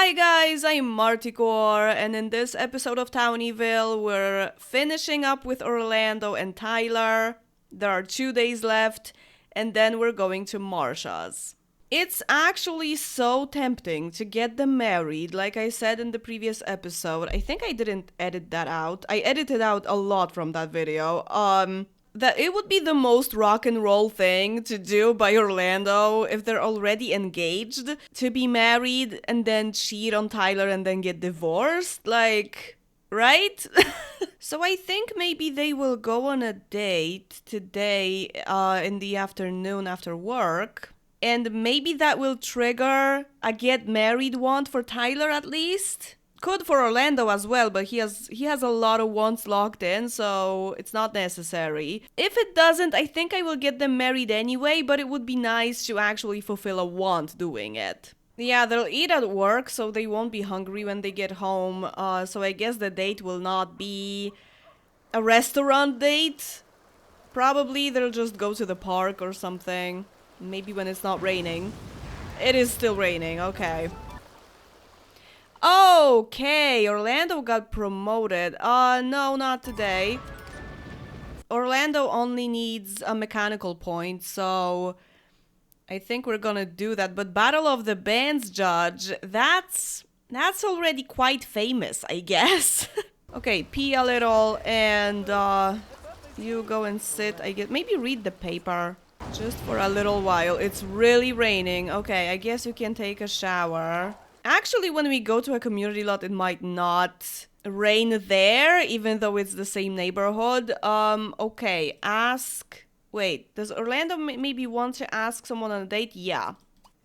Hi guys, I'm Marticore, and in this episode of Townieville, we're finishing up with Orlando and Tyler. There are 2 days left, and then we're going to Marsha's. It's actually so tempting to get them married, like I said in the previous episode. I think I didn't edit that out. I edited out a lot from that video. That it would be the most rock and roll thing to do by Orlando if they're already engaged to be married and then cheat on Tyler and then get divorced. Like, right? So I think maybe they will go on a date today in the afternoon after work. And maybe that will trigger a get married want for Tyler at least. Could for Orlando as well, but he has a lot of wants locked in, so it's not necessary. If it doesn't, I think I will get them married anyway, but it would be nice to actually fulfill a want doing it. Yeah, they'll eat at work, so they won't be hungry when they get home, so I guess the date will not be a restaurant date. Probably they'll just go to the park or something. Maybe when it's not raining. It is still raining, okay. Okay, Orlando got promoted. No, not today. Orlando only needs a mechanical point, so I think we're gonna do that. But Battle of the Bands judge, that's already quite famous, I guess. Okay, pee a little and you go and sit, I guess. Maybe read the paper just for a little while. It's really raining. Okay, I guess you can take a shower. Actually, when we go to a community lot, it might not rain there, even though it's the same neighborhood. Okay, ask... Wait, does Orlando maybe want to ask someone on a date? Yeah,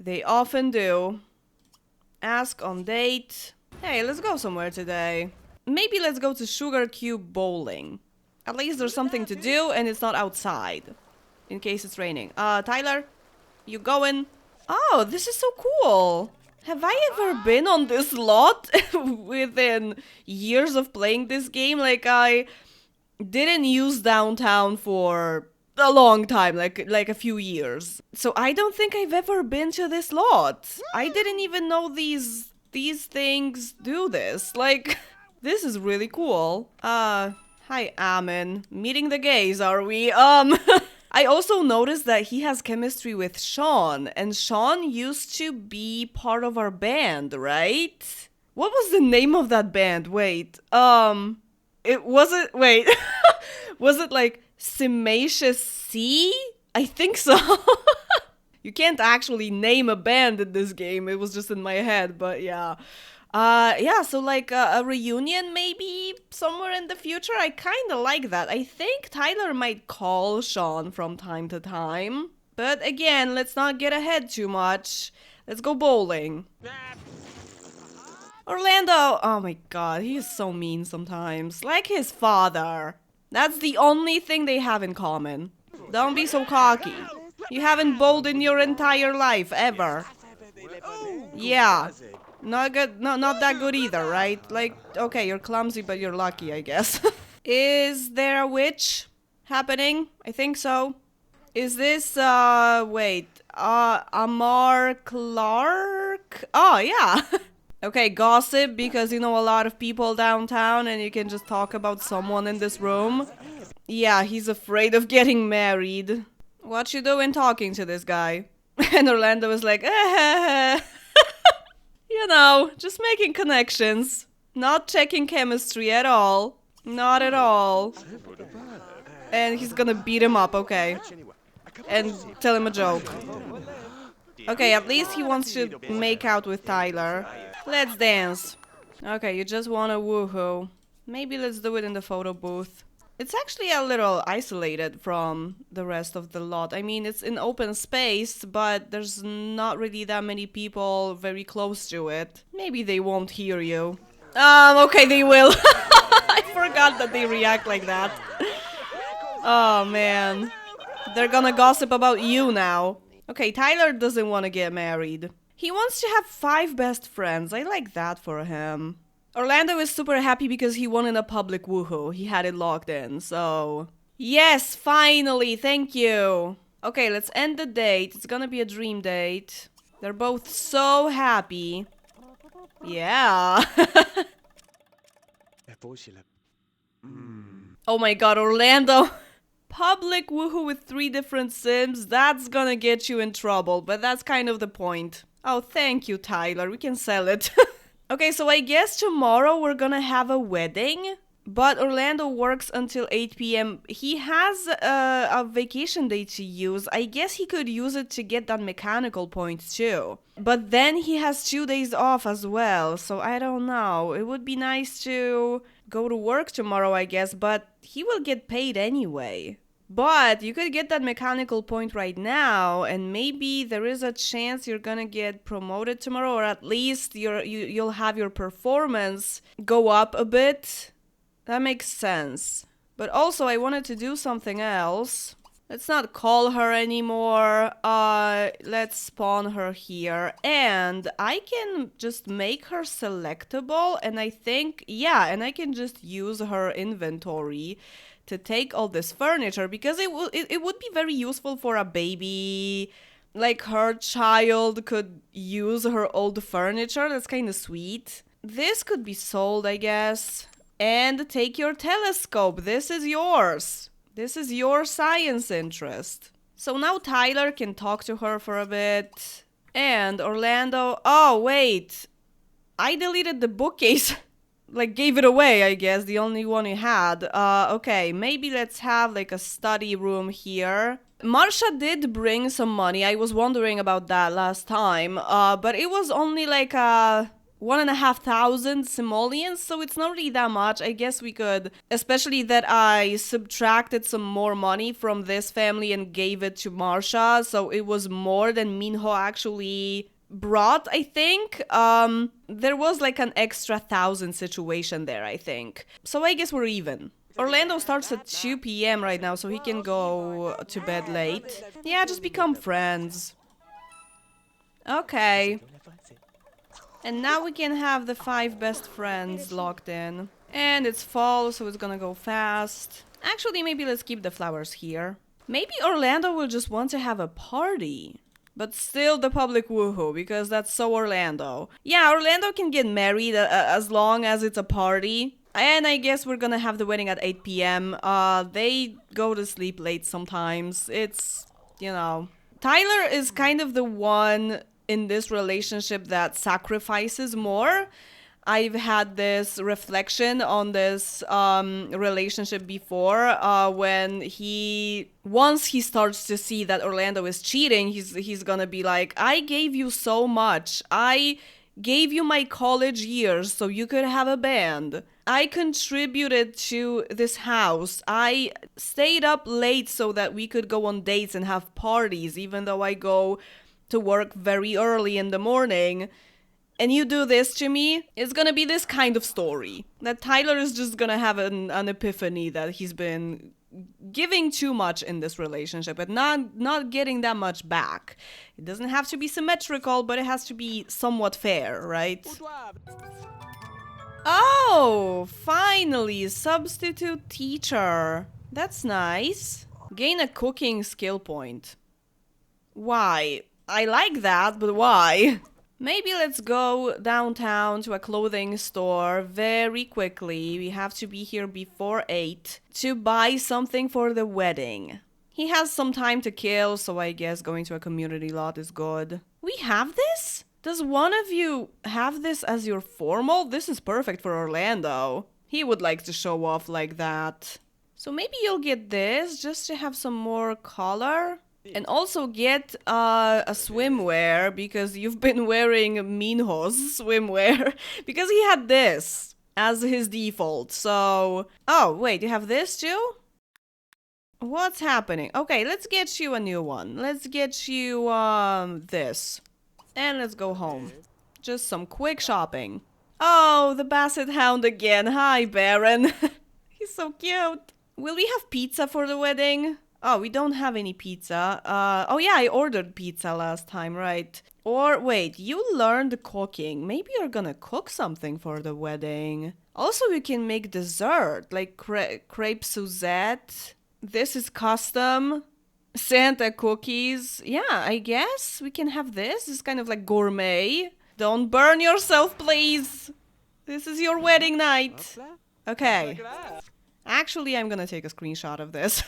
they often do. Ask on date. Hey, let's go somewhere today. Maybe let's go to Sugar Cube Bowling. At least there's something to do and it's not outside. In case it's raining. Tyler, you going? Oh, this is so cool. Have I ever been on this lot within years of playing this game? Like, I didn't use downtown for a long time, like a few years. So I don't think I've ever been to this lot. I didn't even know these things do this. Like, this is really cool. Hi, Amin. Meeting the gays, are we? I also noticed that he has chemistry with Sean, and Sean used to be part of our band, right? What was the name of that band? Wait, wait, was it like Semacious Sea? I think so. You can't actually name a band in this game, it was just in my head, but yeah. Yeah, so like a reunion maybe somewhere in the future. I kind of like that. I think Tyler might call Sean from time to time. But again, let's not get ahead too much. Let's go bowling. Orlando! Oh my god, he is so mean sometimes. Like his father. That's the only thing they have in common. Don't be so cocky. You haven't bowled in your entire life, ever. Yeah. Not good, not that good either, right? Like, okay, you're clumsy, but you're lucky, I guess. Is there a witch happening? I think so. Is this, wait, Amar Clark? Oh, yeah. Okay, gossip, because you know a lot of people downtown and you can just talk about someone in this room. Yeah, he's afraid of getting married. What you doing talking to this guy? And Orlando is like, you know, just making connections. Not checking chemistry at all. Not at all. And he's gonna beat him up, okay. And tell him a joke. Okay, at least he wants to make out with Tyler. Let's dance. Okay, you just wanna woohoo. Maybe let's do it in the photo booth. It's actually a little isolated from the rest of the lot. I mean, it's in open space, but there's not really that many people very close to it. Maybe they won't hear you. Okay, they will. I forgot that they react like that. Oh, man. They're gonna gossip about you now. Okay, Tyler doesn't want to get married. He wants to have 5 best friends. I like that for him. Orlando is super happy because he won in a public woohoo. He had it locked in, so... Yes, finally, thank you. Okay, let's end the date. It's gonna be a dream date. They're both so happy. Yeah. Oh my god, Orlando. Public woohoo with 3 different Sims, that's gonna get you in trouble, but that's kind of the point. Oh, thank you, Tyler. We can sell it. Okay, so I guess tomorrow we're gonna have a wedding, but Orlando works until 8 p.m. He has a vacation day to use. I guess he could use it to get that mechanical points too. But then he has 2 days off as well, so I don't know. It would be nice to go to work tomorrow, I guess, but he will get paid anyway. But you could get that mechanical point right now, and maybe there is a chance you're gonna get promoted tomorrow, or at least you'll have your performance go up a bit. That makes sense. But also, I wanted to do something else. Let's not call her anymore. Let's spawn her here. And I can just make her selectable. And I think, yeah, and I can just use her inventory to take all this furniture, because it would be very useful for a baby. Like, her child could use her old furniture. That's kind of sweet. This could be sold, I guess. And take your telescope. This is yours. This is your science interest. So now Tyler can talk to her for a bit. And Orlando... Oh, wait. I deleted the bookcase. Like, gave it away, I guess. The only one he had. Okay, maybe let's have, like, a study room here. Marsha did bring some money. I was wondering about that last time. But it was only, like, 1,500 simoleons, so it's not really that much. I guess we could, especially that I subtracted some more money from this family and gave it to Marsha, so it was more than Minho actually brought, I think. There was like an extra 1,000 situation there, I think. So I guess we're even. Orlando starts at 2 p.m. right now, so he can go to bed late. Yeah, just become friends. Okay. And now we can have the 5 best friends locked in. And it's fall, so it's gonna go fast. Actually, maybe let's keep the flowers here. Maybe Orlando will just want to have a party. But still the public woohoo, because that's so Orlando. Yeah, Orlando can get married as long as it's a party. And I guess we're gonna have the wedding at 8 p.m. They go to sleep late sometimes. It's, you know. Tyler is kind of the one in this relationship that sacrifices more. I've had this reflection on this relationship before, when once he starts to see that Orlando is cheating, he's gonna be like, I gave you so much. I gave you my college years so you could have a band. I contributed to this house. I stayed up late so that we could go on dates and have parties, even though I go to work very early in the morning, and you do this to me. It's gonna be this kind of story. That Tyler is just gonna have an epiphany that he's been giving too much in this relationship and not getting that much back. It doesn't have to be symmetrical, but it has to be somewhat fair, right? Oh, finally, substitute teacher. That's nice. Gain a cooking skill point. Why? I like that, but why? Maybe let's go downtown to a clothing store very quickly. We have to be here before 8 to buy something for the wedding. He has some time to kill, so I guess going to a community lot is good. We have this? Does one of you have this as your formal? This is perfect for Orlando. He would like to show off like that. So maybe you'll get this just to have some more color. And also get a swimwear, because you've been wearing Minho's swimwear. Because he had this as his default, so... Oh, wait, you have this too? What's happening? Okay, let's get you a new one. Let's get you, this. And let's go home. Just some quick shopping. Oh, the Basset Hound again. Hi, Baron. He's so cute. Will we have pizza for the wedding? Oh, we don't have any pizza. Oh yeah, I ordered pizza last time, right? Or wait, you learned cooking. Maybe you're gonna cook something for the wedding. Also, we can make dessert, like crepe Suzette. This is custom. Santa cookies. Yeah, I guess we can have this. It's kind of like gourmet. Don't burn yourself, please. This is your wedding night. Okay. Actually, I'm gonna take a screenshot of this.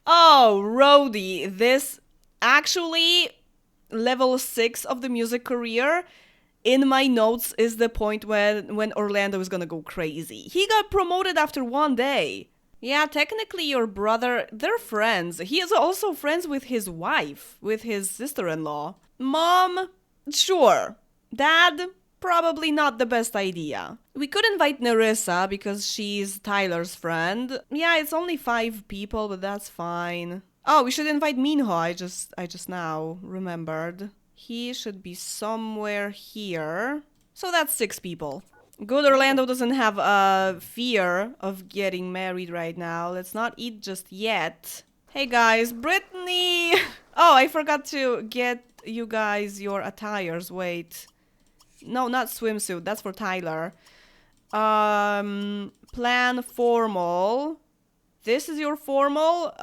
Oh, Rhodey. This actually level 6 of the music career. In my notes is the point when Orlando is gonna go crazy. He got promoted after 1 day. Yeah, technically your brother, they're friends. He is also friends with his wife, with his sister-in-law. Mom, sure. Dad, probably not the best idea. We could invite Nerissa because she's Tyler's friend. Yeah, it's only 5 people, but that's fine. Oh, we should invite Minho. I just now remembered. He should be somewhere here. So that's 6 people. Good Orlando doesn't have a fear of getting married right now. Let's not eat just yet. Hey guys, Brittany! Oh, I forgot to get you guys your attires. Wait. No, not swimsuit. That's for Tyler. Plan formal. This is your formal.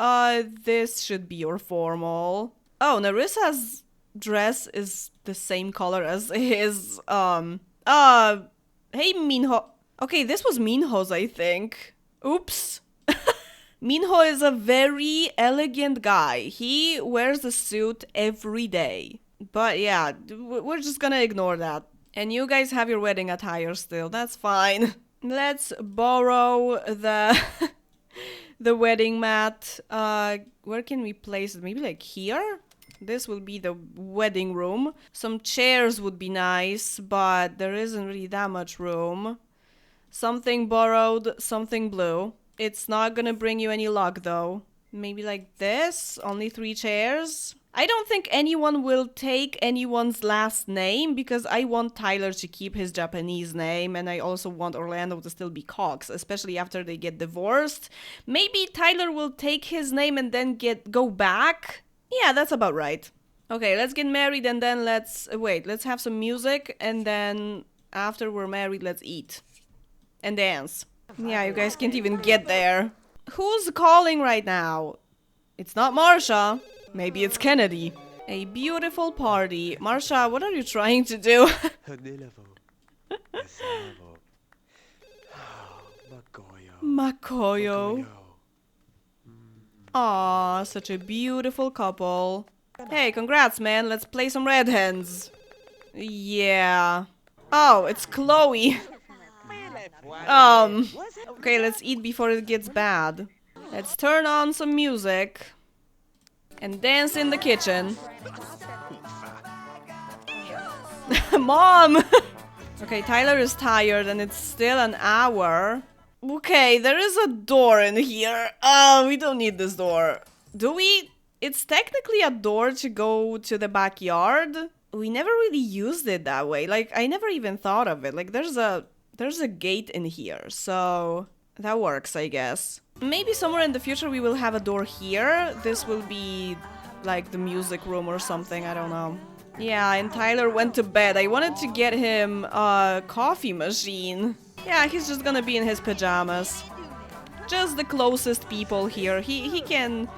This should be your formal. Oh, Narissa's dress is the same color as his, hey, Minho. Okay, this was Minho's, I think. Oops. Minho is a very elegant guy. He wears a suit every day. But yeah, we're just gonna ignore that. And you guys have your wedding attire still. That's fine. Let's borrow the the wedding mat. Where can we place it? Maybe like here? This will be the wedding room. Some chairs would be nice, but there isn't really that much room. Something borrowed, something blue. It's not gonna bring you any luck though. Maybe like this? Only 3 chairs? I don't think anyone will take anyone's last name because I want Tyler to keep his Japanese name and I also want Orlando to still be Cox, especially after they get divorced. Maybe Tyler will take his name and then go back? Yeah, that's about right. Okay, let's get married and then let's have some music and then after we're married, let's eat. And dance. Yeah, you guys can't even get there. Who's calling right now? It's not Marsha. Maybe it's Kennedy. A beautiful party. Marsha, what are you trying to do? Makoyo. Aw, such a beautiful couple. Hey, congrats, man. Let's play some red hands. Yeah. Oh, it's Chloe. Okay, let's eat before it gets bad. Let's turn on some music. And dance in the kitchen. Mom! Okay, Tyler is tired and it's still an hour. Okay, there is a door in here. We don't need this door. Do we? It's technically a door to go to the backyard. We never really used it that way. Like, I never even thought of it. Like, there's a gate in here, so that works, I guess. Maybe somewhere in the future we will have a door here. This will be like the music room or something, I don't know. Yeah, and Tyler went to bed. I wanted to get him a coffee machine. Yeah, he's just gonna be in his pajamas. Just the closest people here. He can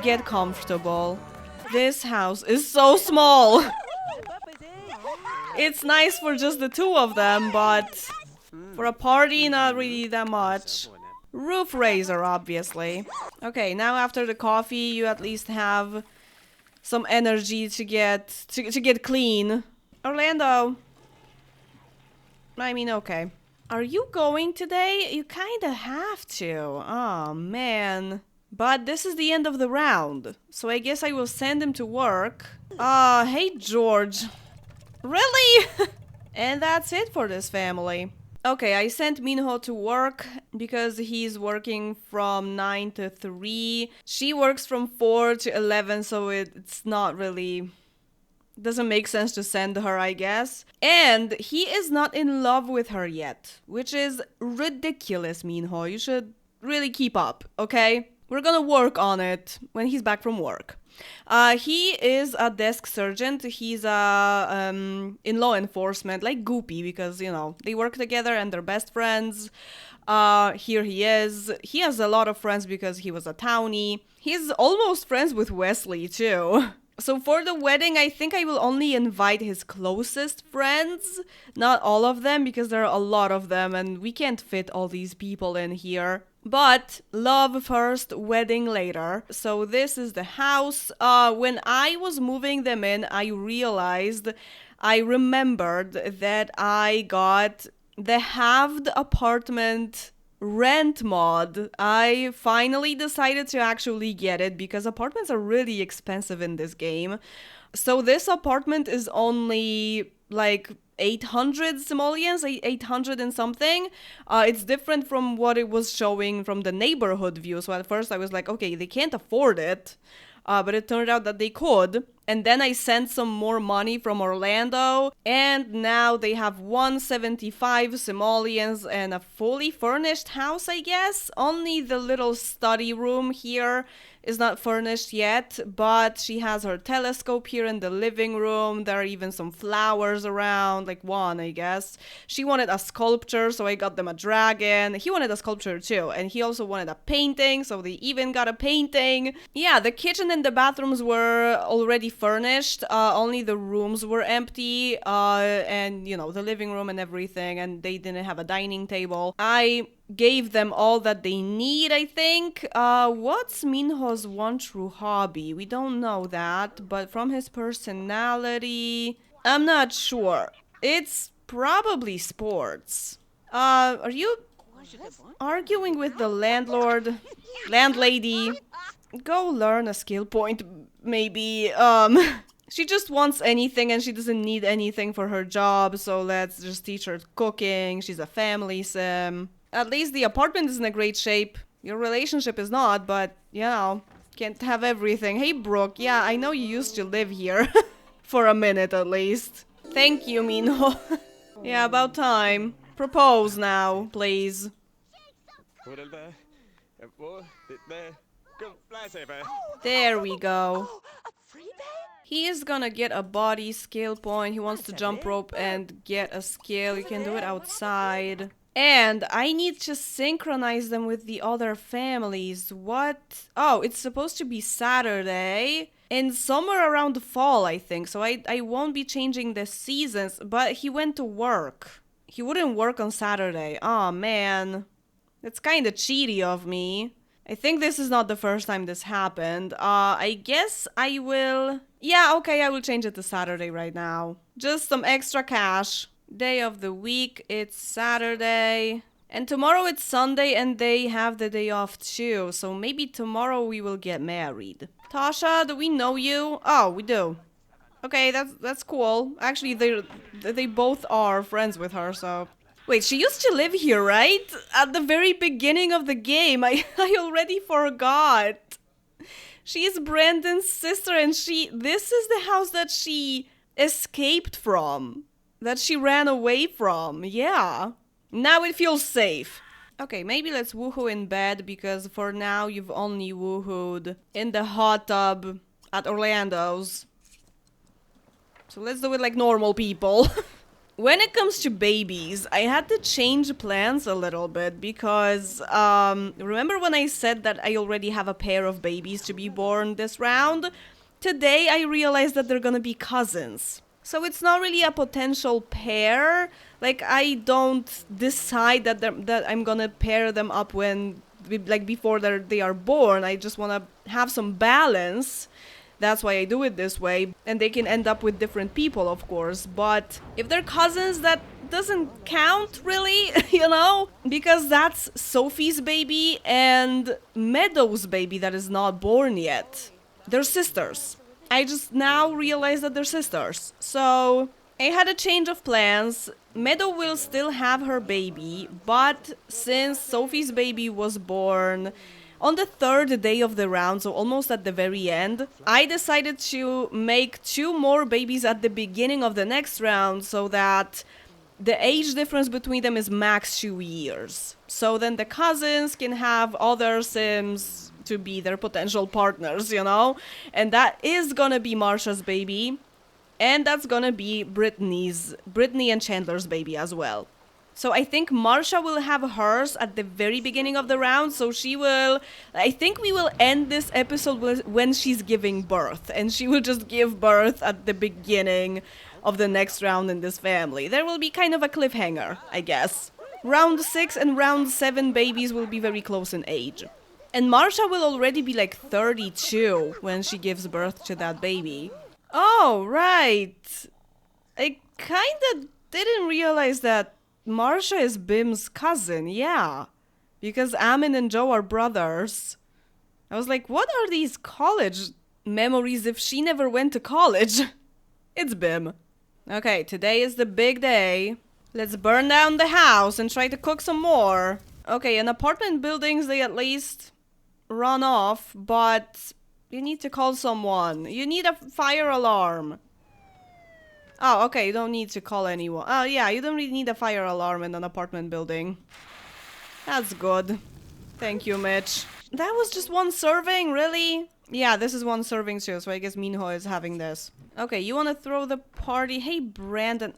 get comfortable. This house is so small. It's nice for just the 2 of them, but for a party, not really that much. Roof raiser, obviously. Okay, now after the coffee, you at least have some energy to get clean. Orlando. I mean, okay. Are you going today? You kinda have to. Oh, man. But this is the end of the round, so I guess I will send him to work. Hey, George. Really? And that's it for this family. Okay, I sent Minho to work because he's working from 9 to 3. She works from 4 to 11, so it's not really... doesn't make sense to send her, I guess. And he is not in love with her yet, which is ridiculous, Minho. You should really keep up, okay? We're gonna work on it when he's back from work. He is a desk sergeant. He's in law enforcement, like Goopy, because, you know, they work together and they're best friends. Here he is. He has a lot of friends because he was a townie. He's almost friends with Wesley, too. So for the wedding, I think I will only invite his closest friends, not all of them, because there are a lot of them and we can't fit all these people in here. But love first, wedding later. So this is the house. When I was moving them in, I remembered that I got the halved apartment rent mod. I finally decided to actually get it because apartments are really expensive in this game. So this apartment is only like 800 simoleons, 800 and something. It's different from what it was showing from the neighborhood view. So at first I was like, okay, they can't afford it. But it turned out that they could. And then I sent some more money from Orlando. And now they have 175 simoleons and a fully furnished house, I guess. Only the little study room here is not furnished yet. But she has her telescope here in the living room. There are even some flowers around, like one, I guess. She wanted a sculpture, so I got them a dragon. He wanted a sculpture too. And he also wanted a painting, so they even got a painting. Yeah, the kitchen and the bathrooms were already furnished. Only the rooms were empty. And, you know, the living room and everything. And they didn't have a dining table. I gave them all that they need, I think. What's Minho's one true hobby? We don't know that, but from his personality, I'm not sure. It's probably sports. Are you arguing with the landlady? Go learn a skill point, maybe. She just wants anything and she doesn't need anything for her job, so let's just teach her cooking. She's a family sim. At least the apartment is in a great shape. Your relationship is not, but, you know, can't have everything. Hey, Brooke, yeah, I know you used to live here. For a minute, at least. Thank you, Minho. Yeah, about time. Propose now, please. There we go. He is gonna get a body skill point. He wants to jump rope and get a skill. You can do it outside. And I need to synchronize them with the other families. What? Oh, it's supposed to be Saturday. And somewhere around the fall, I think. So I won't be changing the seasons. But he went to work. He wouldn't work on Saturday. Oh, man. That's kind of cheaty of me. I think this is not the first time this happened. I guess I will... Yeah, okay, I will change it to Saturday right now. Just some extra cash. Day of the week, it's Saturday. And tomorrow it's Sunday and they have the day off too. So maybe tomorrow we will get married. Tasha, do we know you? Oh, we do. Okay, that's cool. Actually, they both are friends with her, so... Wait, she used to live here, right? At the very beginning of the game. I already forgot. She is Brandon's sister and this is the house that she escaped from. That she ran away from. Yeah. Now it feels safe. Okay, maybe let's woohoo in bed because for now you've only woohooed in the hot tub at Orlando's. So let's do it like normal people. When it comes to babies, I had to change plans a little bit because, remember when I said that I already have a pair of babies to be born this round? Today I realized that they're gonna be cousins. So it's not really a potential pair. Like, I don't decide that I'm gonna pair them up before they are born. I just wanna have some balance. That's why I do it this way. And they can end up with different people, of course. But if they're cousins, that doesn't count, really, you know? Because that's Sophie's baby and Meadow's baby that is not born yet. They're sisters. I just now realized that they're sisters. So I had a change of plans. Meadow will still have her baby, but since Sophie's baby was born on the third day of the round, so almost at the very end, I decided to make 2 more babies at the beginning of the next round so that the age difference between them is max 2 years. So then the cousins can have other Sims to be their potential partners, you know? And that is gonna be Marsha's baby. And that's gonna be Brittany and Chandler's baby as well. So I think Marsha will have hers at the very beginning of the round, so she will... I think we will end this episode when she's giving birth, and she will just give birth at the beginning of the next round in this family. There will be kind of a cliffhanger, I guess. Round 6 and round 7 babies will be very close in age. And Marsha will already be like 32 when she gives birth to that baby. Oh, right. I kinda didn't realize that Marsha is Bim's cousin, yeah. Because Amin and Joe are brothers. I was like, what are these college memories if she never went to college? It's Bim. Okay, today is the big day. Let's burn down the house and try to cook some more. Okay, in apartment buildings they at least run off, but you need to call someone. You need a fire alarm. Oh, okay, you don't need to call anyone. Oh, yeah, you don't really need a fire alarm in an apartment building. That's good. Thank you, Mitch. That was just one serving, really? Yeah, this is one serving too, so I guess Minho is having this. Okay, you wanna throw the party? Hey, Brandon.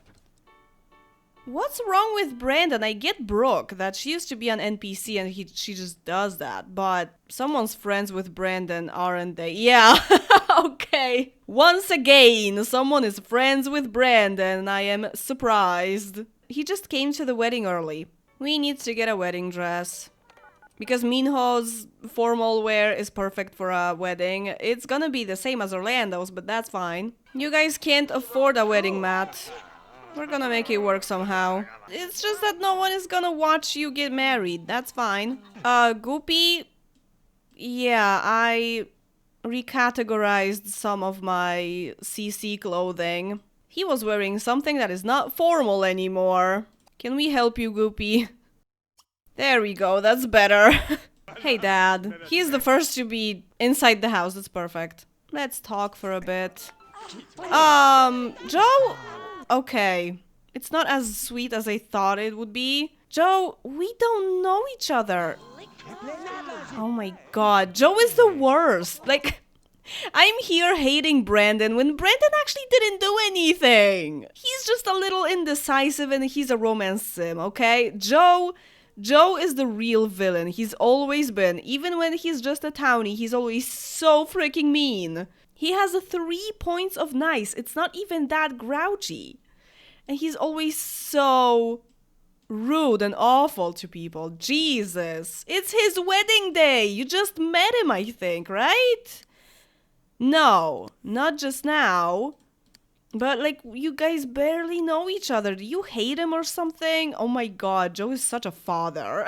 What's wrong with Brandon? I get Brooke, that she used to be an NPC and she just does that, but someone's friends with Brandon, aren't they? Yeah, okay. Once again, someone is friends with Brandon. I am surprised. He just came to the wedding early. We need to get a wedding dress. Because Minho's formal wear is perfect for a wedding. It's gonna be the same as Orlando's, but that's fine. You guys can't afford a wedding mat. We're gonna make it work somehow. It's just that no one is gonna watch you get married. That's fine. Goopy? Yeah, I recategorized some of my CC clothing. He was wearing something that is not formal anymore. Can we help you, Goopy? There we go, that's better. Hey, Dad. He's the first to be inside the house. That's perfect. Let's talk for a bit. Joe? Okay. It's not as sweet as I thought it would be. Joe, we don't know each other. Oh my god, Joe is the worst. Like, I'm here hating Brandon when Brandon actually didn't do anything. He's just a little indecisive and he's a romance sim, okay? Joe is the real villain. He's always been. Even when he's just a townie, he's always so freaking mean. He has 3 points of nice. It's not even that grouchy. And he's always so rude and awful to people. Jesus. It's his wedding day. You just met him, I think, right? No, not just now. But, like, you guys barely know each other. Do you hate him or something? Oh my god, Joe is such a father.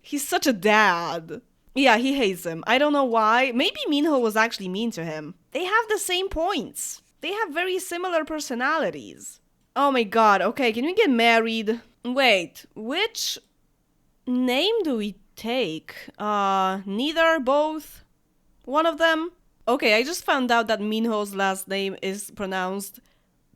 He's such a dad. Yeah, he hates him. I don't know why. Maybe Minho was actually mean to him. They have the same points. They have very similar personalities. Oh my god, okay, can we get married? Wait, which name do we take? Neither, both? One of them? Okay, I just found out that Minho's last name is pronounced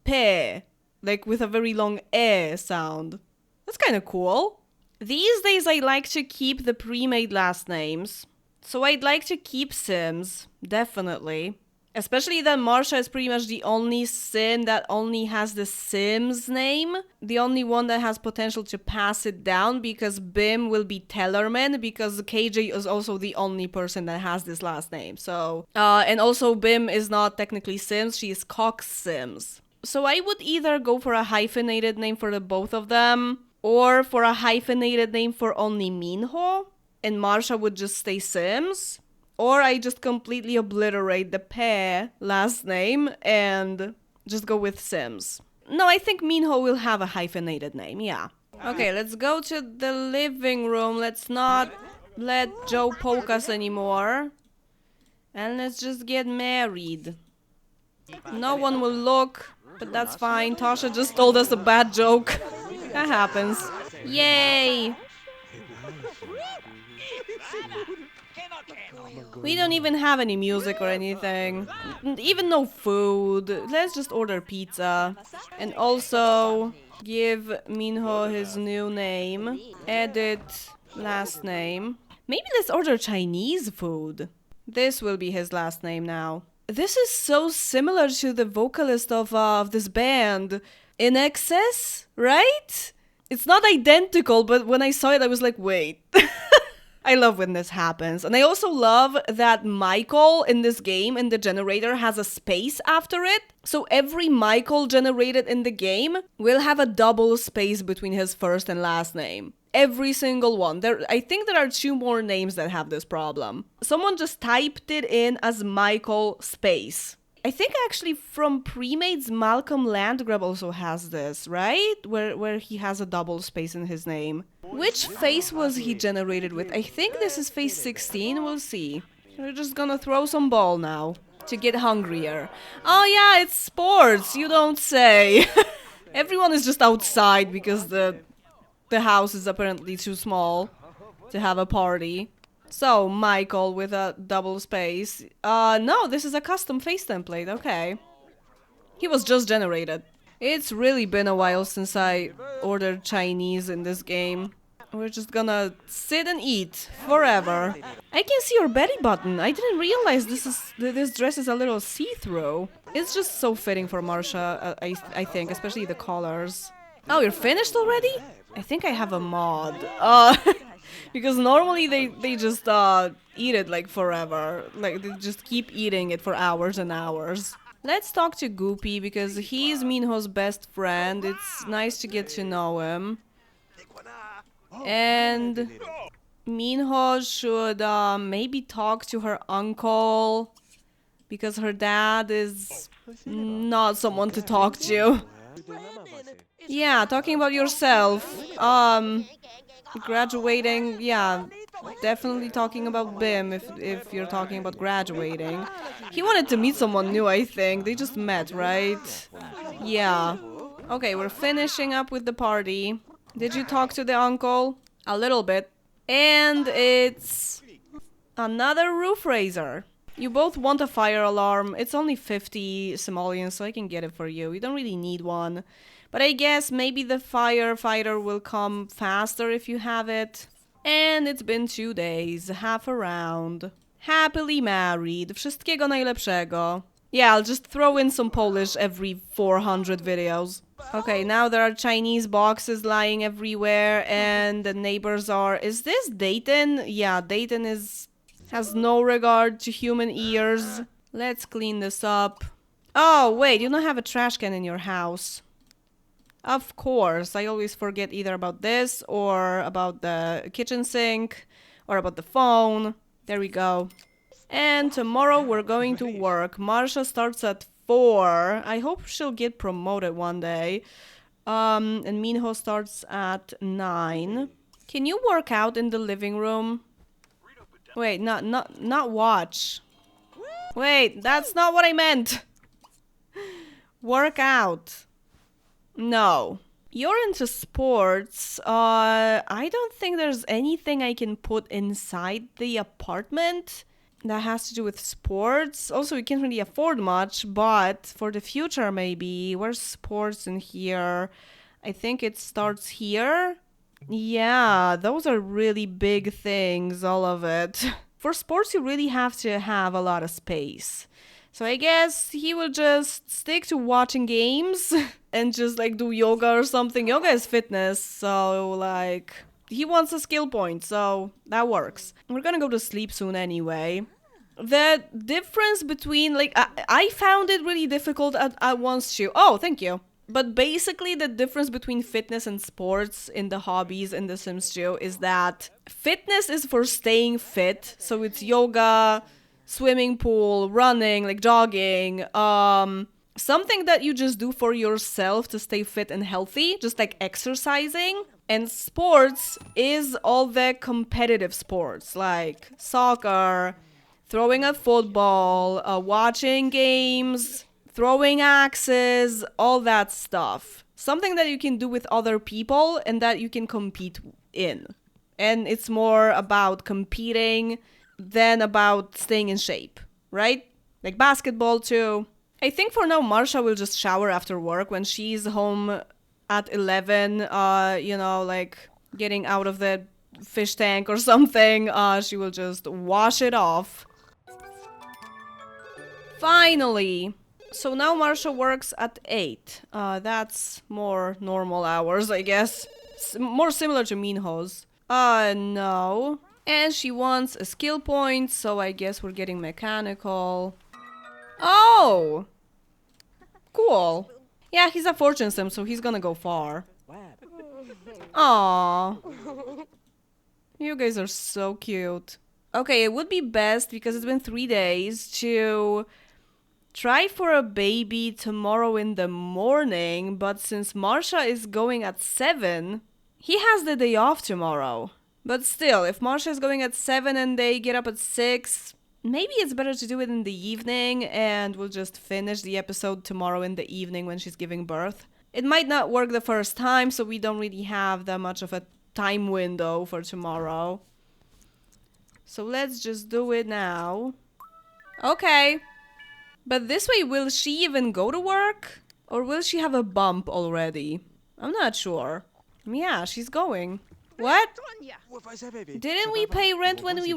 Pe, like with a very long E sound. That's kind of cool. These days I like to keep the pre-made last names. So I'd like to keep Sims, definitely. Especially that Marsha is pretty much the only sim that only has the Sims name. The only one that has potential to pass it down, because Bim will be Tellerman, because KJ is also the only person that has this last name. So, and also Bim is not technically Sims, she is Cox Sims. So I would either go for a hyphenated name for the both of them, or for a hyphenated name for only Minho, and Marsha would just stay Sims. Or I just completely obliterate the Pe last name and just go with Sims. No, I think Minho will have a hyphenated name, yeah. Okay, let's go to the living room. Let's not let Joe poke us anymore. And let's just get married. No one will look, but that's fine. Tasha just told us a bad joke. That happens. Yay! We don't even have any music or anything. Even no food. Let's just order pizza. And also give Minho his new name. Edit last name. Maybe let's order Chinese food. This will be his last name now. This is so similar to the vocalist of this band, In Excess, right? It's not identical, but when I saw it, I was like, wait. I love when this happens. And I also love that Michael in this game, in the generator, has a space after it. So every Michael generated in the game will have a double space between his first and last name. Every single one. I think there are 2 more names that have this problem. Someone just typed it in as Michael space. I think actually from Premade's Malcolm Landgrab also has this, right? Where he has a double space in his name. Which face was he generated with? I think this is face 16, we'll see. We're just gonna throw some ball now to get hungrier. Oh yeah, it's sports, you don't say. Everyone is just outside because the house is apparently too small to have a party. So, Michael with a double space. No, this is a custom face template, okay. He was just generated. It's really been a while since I ordered Chinese in this game. We're just gonna sit and eat forever. I can see your belly button. I didn't realize this dress is a little see-through. It's just so fitting for Marsha, I think, especially the colors. Oh, you're finished already? I think I have a mod. Because normally they just eat it like forever. Like they just keep eating it for hours and hours. Let's talk to Goopy because he's Minho's best friend. It's nice to get to know him. And Minho should maybe talk to her uncle because her dad is not someone to talk to. Yeah, talking about yourself. Graduating, yeah, definitely talking about BIM if you're talking about graduating. He wanted to meet someone new, I think. They just met, right? Yeah. Okay, we're finishing up with the party. Did you talk to the uncle? A little bit. And it's another roof raiser. You both want a fire alarm. It's only 50 simoleons, so I can get it for you. You don't really need one. But I guess maybe the firefighter will come faster if you have it. And it's been 2 days, half a round. Happily married. Wszystkiego najlepszego. Yeah, I'll just throw in some Polish every 400 videos. Okay, now there are Chinese boxes lying everywhere and the neighbors are... Is this Dayton? Yeah, Dayton has no regard to human ears. Let's clean this up. Oh, wait, you don't have a trash can in your house. Of course, I always forget either about this or about the kitchen sink or about the phone. There we go. And tomorrow we're going to work. Marsha starts at 4. I hope she'll get promoted one day. And Minho starts at 9. Can you work out in the living room? Wait, not watch. Wait, that's not what I meant. Work out. No. You're into sports. I don't think there's anything I can put inside the apartment that has to do with sports. Also, we can't really afford much, but for the future maybe. Where's sports in here? I think it starts here. Yeah, those are really big things, all of it. For sports, you really have to have a lot of space. So I guess he will just stick to watching games and just like do yoga or something. Yoga is fitness, so like he wants a skill point, so that works. We're gonna go to sleep soon anyway. The difference between like I found it really difficult at once too. Oh, thank you. But basically the difference between fitness and sports in the hobbies in The Sims 2 is that fitness is for staying fit. So it's yoga, swimming pool, running, like jogging, something that you just do for yourself to stay fit and healthy, just like exercising. And sports is all the competitive sports like soccer, throwing a football, watching games, throwing axes, all that stuff. Something that you can do with other people and that you can compete in. And it's more about competing than about staying in shape, right? Like basketball too. I think for now Marsha will just shower after work when she's home at 11, you know, like getting out of the fish tank or something. She will just wash it off. Finally! So now Marsha works at 8. That's more normal hours, I guess. More similar to Minho's. No. And she wants a skill point, so I guess we're getting mechanical. Oh! Cool. Yeah, he's a fortune sim, so he's gonna go far. Aww. You guys are so cute. Okay, it would be best, because it's been 3 days, to try for a baby tomorrow in the morning, but since Marsha is going at 7, he has the day off tomorrow. But still, if Marsha is going at 7 and they get up at 6, maybe it's better to do it in the evening, and we'll just finish the episode tomorrow in the evening when she's giving birth. It might not work the first time, so we don't really have that much of a time window for tomorrow. So let's just do it now. Okay. But this way, will she even go to work? Or will she have a bump already? I'm not sure. Yeah, she's going. What? Didn't we pay rent when we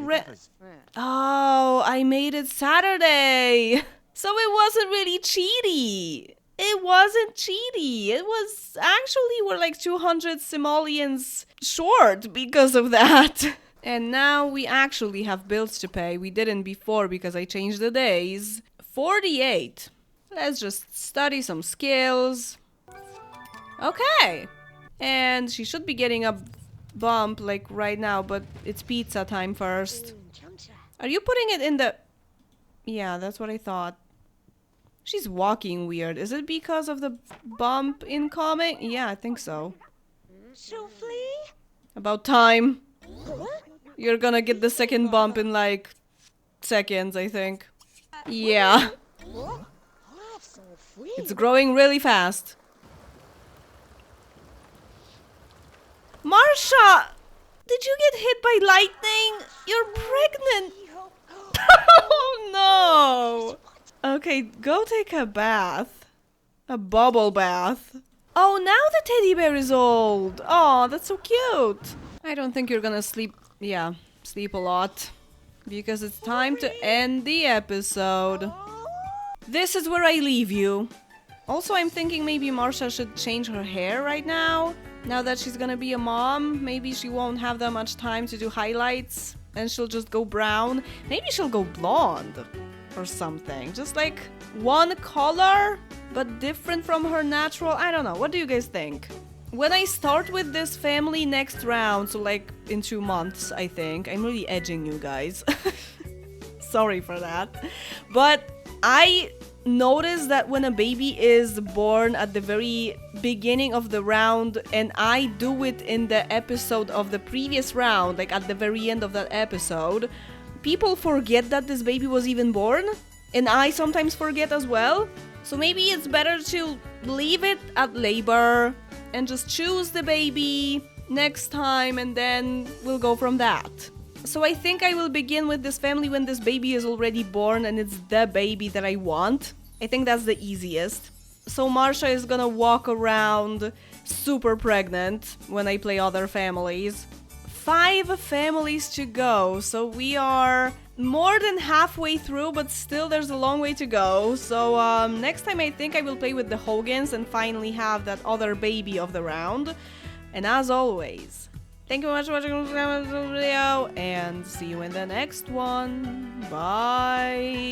Oh, I made it Saturday. So it wasn't really cheaty. It wasn't cheaty. It was actually, we're like 200 simoleons short because of that. And now we actually have bills to pay. We didn't before because I changed the days. 48. Let's just study some skills. Okay. And she should be getting a bump like right now, but it's pizza time first. Are you putting it in the... Yeah, that's what I thought. She's walking weird. Is it because of the bump incoming? Yeah, I think so. About time. You're gonna get the second bump in like seconds, I think. Yeah. It's growing really fast. Marsha! Did you get hit by lightning? You're pregnant! Oh no! Okay, go take a bath. A bubble bath. Oh, now the teddy bear is old. Oh, that's so cute. I don't think you're gonna sleep. Yeah, sleep a lot. Because it's time to end the episode. This is where I leave you. Also, I'm thinking maybe Marsha should change her hair right now. Now that she's gonna be a mom, maybe she won't have that much time to do highlights. And she'll just go brown. Maybe she'll go blonde. Or something. Just like one color, but different from her natural. I don't know. What do you guys think? When I start with this family next round, so like in 2 months, I think. I'm really edging you guys. Sorry for that. But I noticed that when a baby is born at the very beginning of the round and I do it in the episode of the previous round, like at the very end of that episode, people forget that this baby was even born. And I sometimes forget as well. So maybe it's better to leave it at labor and just choose the baby next time, and then we'll go from that. So I think I will begin with this family when this baby is already born and it's the baby that I want. I think that's the easiest. So Marsha is gonna walk around super pregnant when I play other families. 5 families to go, so we are more than halfway through, but still there's a long way to go. So next time I think I will play with the Hogans and finally have that other baby of the round. And as always, thank you very much for watching this video, and see you in the next one. Bye!